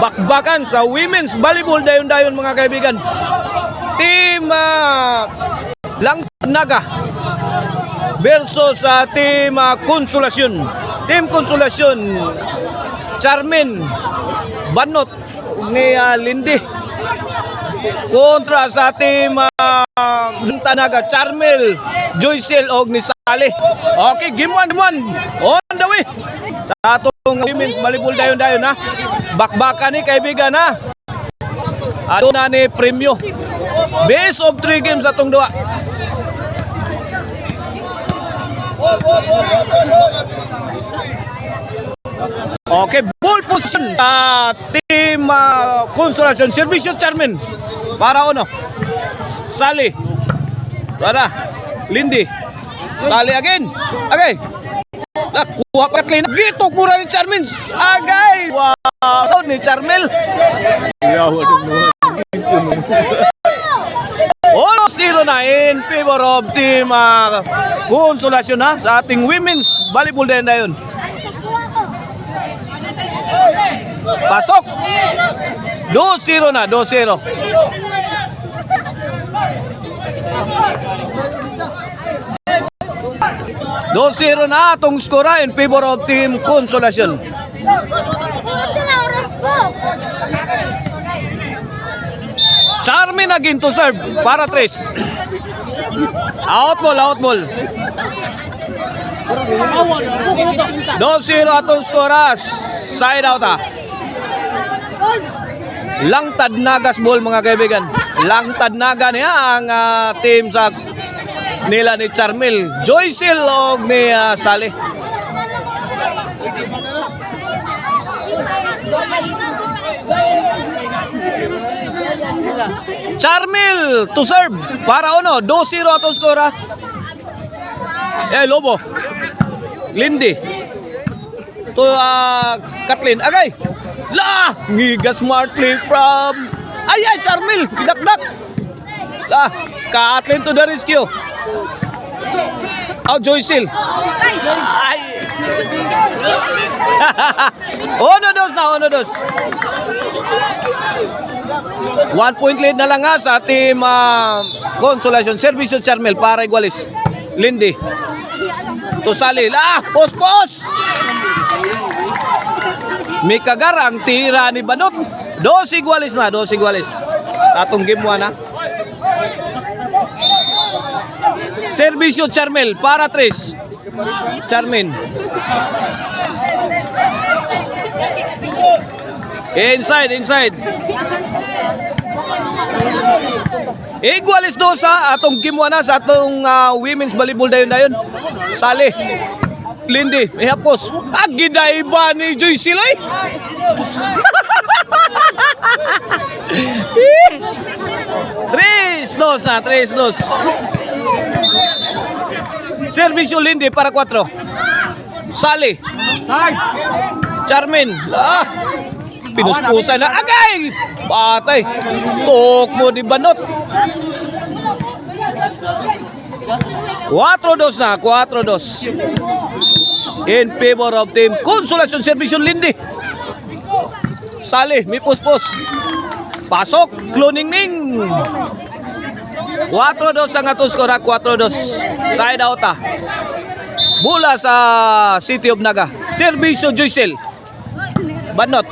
bakbakan sa women's volleyball dayon-dayon mga kaibigan. Team Langtad versus Team Konsolasyon. Team Konsolasyon, Charmin Banot ni Lindy kontra sa Team Langtad, Charmel, Joycel og ni Sally. Okay, game 1 on the way sa atong women's volleyball dayon-dayon ha. Bakbakan ni kaibigan ha. Ato na ni premyo. Best of 3 games atong duha. Okay, ball position sa Team Konsolasyon. Servisyo Charmin para ono. Sally. Para Lindy. Sally again. Okay. Nakuha pa clean. Gitok mura ni Charmin. Agay. Wow. So ni Charmel. All 0 na in favor of Team Konsolasyon ha sa ating women's volleyball dayon. Pasok. 2-0 na, 2-0. Na atong skora in favor of Team Konsolasyon. Charmin again to serve para 3. Out ball. 2-0 atong skoras. Side out ha. Langtad Nagas ball mga kaibigan. Langtad Naga niya ang team sa nila ni Charmel, Joycel o ni Sally. Charmel to serve para ono. 2-0 atong skora. Lobo. Lindy to Kathleen. Agay. La! Ngiga smartly from Charmel. Pidakdak. La! Kathleen to the rescue. Joycel. Ay! Ono dos. 1 point lead na lang nga sa Team Konsolasyon. Servisyo Charmel para igualis. Lindy to Sally. Pos. May kagar ang tira ni Banot. 2 igualis. Atong game 1 ha. Servisyo Charmel para 3. Charmin. Inside. Igualis 2 sa atong game 1 na sa atong women's volleyball dayon. Sally. Lindy, may hapos. Gidaiba ni Joycel ay. 3-2 na. Servisyo Lindy para 4. Sally. Charmin. Pinuspusan na. Agay! Patay. Tok mo di Banot. 4-2 na. In favor of Team Konsolasyon. Servisyo Lindy. Sally, may puspos. Pasok, Kloningning. 4-2 ang atong skora. 4-2. Side out ha. Bola sa City of Naga. Servisyo Joycel. Banot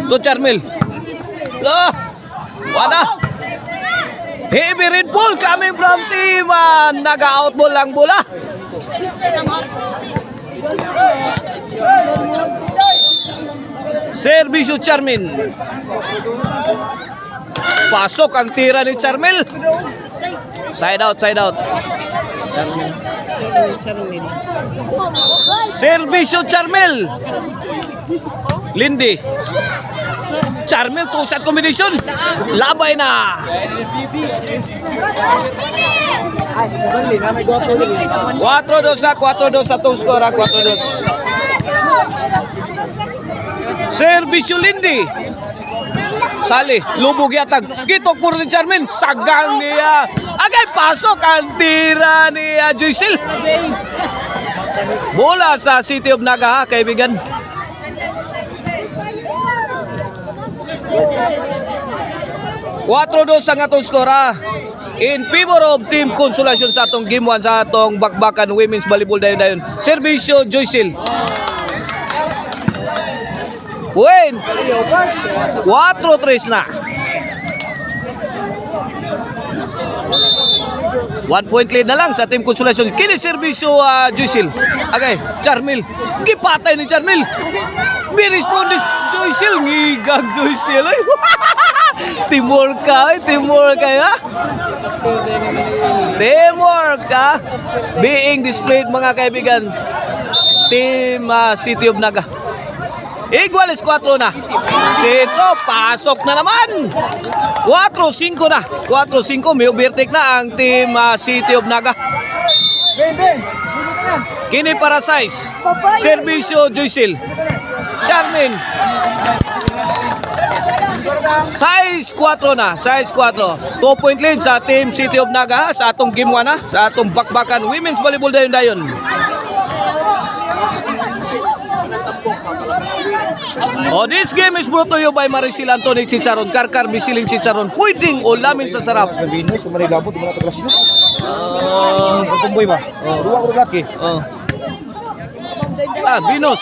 to Charmel. Wala. Heavy rainfall coming from Team Naga. Out ball lang bola. Servisyo Charmin. Pasok ang tira ni Charmel. Side out. Servisyo Charmel. Lindy. Charmel to shot combination. Labay na. 4-2 atong skora. 4-2. Servisyo Lindy. Sally, lubog yatag. Gitok puro ni Charmin. Sagang niya. Agay pasok ang tira ni Joycel. Bola sa City of Naga ha, kaibigan. 4-2 ang atong score in favor of Team Consolacion sa atong game 1 sa atong bakbakan women's volleyball dayon. Servisyo Joycel. Win. 4-3 na. 1 point lead na lang sa Team Consolacion. Kini servisyo Joycel. Okay, Charmel. Gipatay ni Charmel. Biresponde Joycel. Ngigang Joycel. Timur ka, Timur kaya. Timur ka. Being displayed mga kaibigan. Team City of Naga. Iguales 4 na. Sentro, pasok na naman. 4-5 na. 4-5, may overtake na ang Team City of Naga. Kini para size. Servisyo Joycel. Charmin. Size 4 na. Size 4. 2 point lead sa Team City of Naga sa atong game 1 na. Sa atong bakbakan women's volleyball dayon. Oh, this game is brought to you by Maricel Antonic Chicharon, Karkar Bisiling Chicharon. Pwedeng ulamin sa sarap. Venus, kumaray labot, di mo na paglasyon. Pagkumboy ba? Ruwa ko laki. Venus.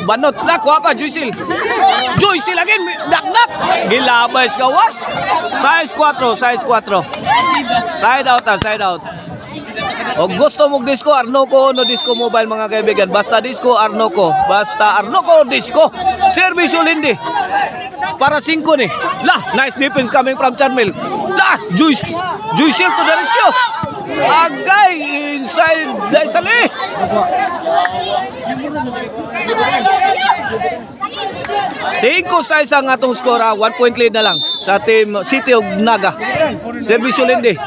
Banot. Nakuha pa, Joycel. Joycel again. Nak-nak. Gilabay gawas. Size 4. Size 4. Side out side out. O gusto mong disco, Arnoco no disco mobile mga kaibigan. Basta disco, Arnoco. Basta Arnoco disco. Servisyo Lindy. Para 5 ni. Lah, nice defense coming from Charmel. Lah, Joycel to the rescue. Agay inside Daisali. Cinco size ang atong score. 1 point lead na lang sa Team City of Naga. Servisyo Lindy.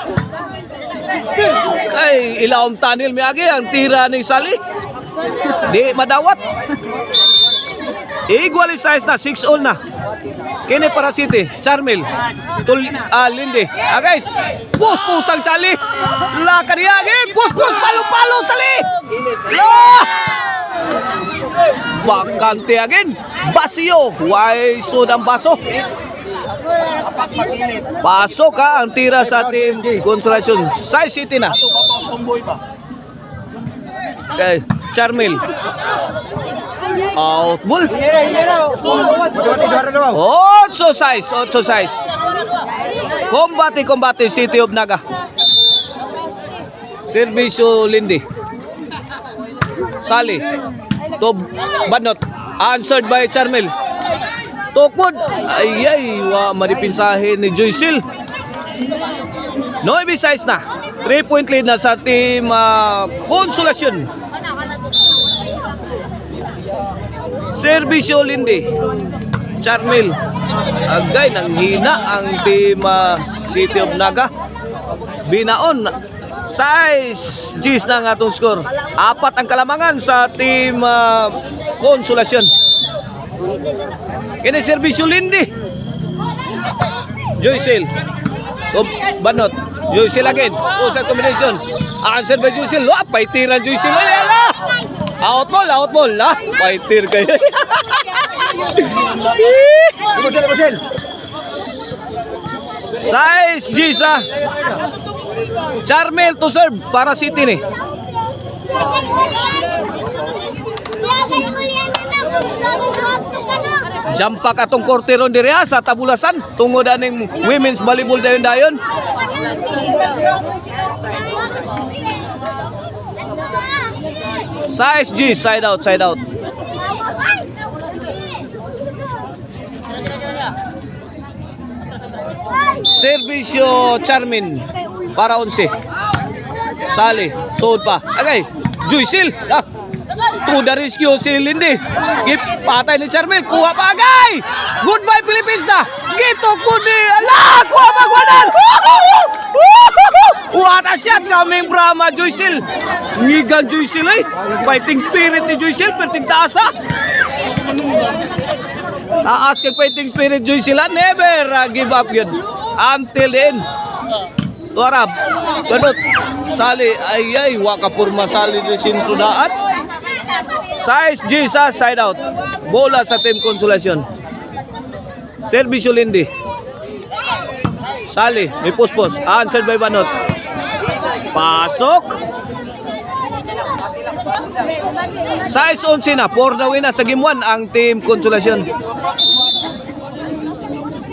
Kay ilawang tunnel may agi ang tira ni Sali. Di madawat. Equal size na 6-all na. Kini para City, Charmel. Lindy. Agay. Pus-pusang Sali. La kaniyagi. Pus-pus palo-palo Sali. La! Bakante again. Basio. Why sudang baso? Pasok ang tira sa Team Consolacion. Size City na. Okay, Charmel. Out ball. 8 size. Combate City of Naga. Servisyo Lindy. Sali. To Banot. Answered by Charmel. Tokmod. Ay, maripinsahin ni Joycel. 9 size na. 3 point lead na sa Team Consolacion. Servisyo Lindy. Charmel. Agay, nanghina ang Team City of Naga. Binaon. Size G's na nga itong score. 4 ang kalamangan sa Team Consolacion. Kini servisyo Lindy. Joycel. Banot. Joycel again. Usap combination. Answer by Joycel. Paitiran Joycel. Out ball. Paitir kayo. Size G sa Charmel to serve para City ni. Jampak atong korteron diri sa tabulasan tungod aning women's volleyball dayon. Size G, side out. Servisyo Charmin para 11. Sali, sood pa. Agay, Joycel. To the rescue si Lindy. Patay ni Charmel. Kuha pa agay. Goodbye Philippines na. Gitok po ni. Ala! Kuha pa gwanan. What a shot coming from Joycel. Ngigan Joycel eh. Fighting spirit ni Joycel. Perting taasa. Taas kay fighting spirit Joycel. Never give up yun. Until the end. Tuarab. Ganot. Sali. Ay. Wakapurma sali ni Sintro Daat. Size G sa side out. Bola sa Team Consolacion. Servisyo Lindy. Sali, may puspos. Answered by Banot. Pasok. Size 11 na. 4 na win na sa game 1 ang Team Consolacion.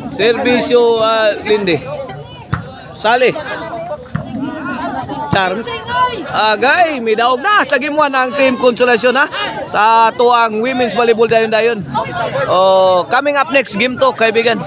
Servisyo Lindy. Sali. Charm. Agay, may daog na sa game 1 ang Team Consolacion ha. Sa tuang women's volleyball dayon. Oh, coming up next game 2 kaibigan.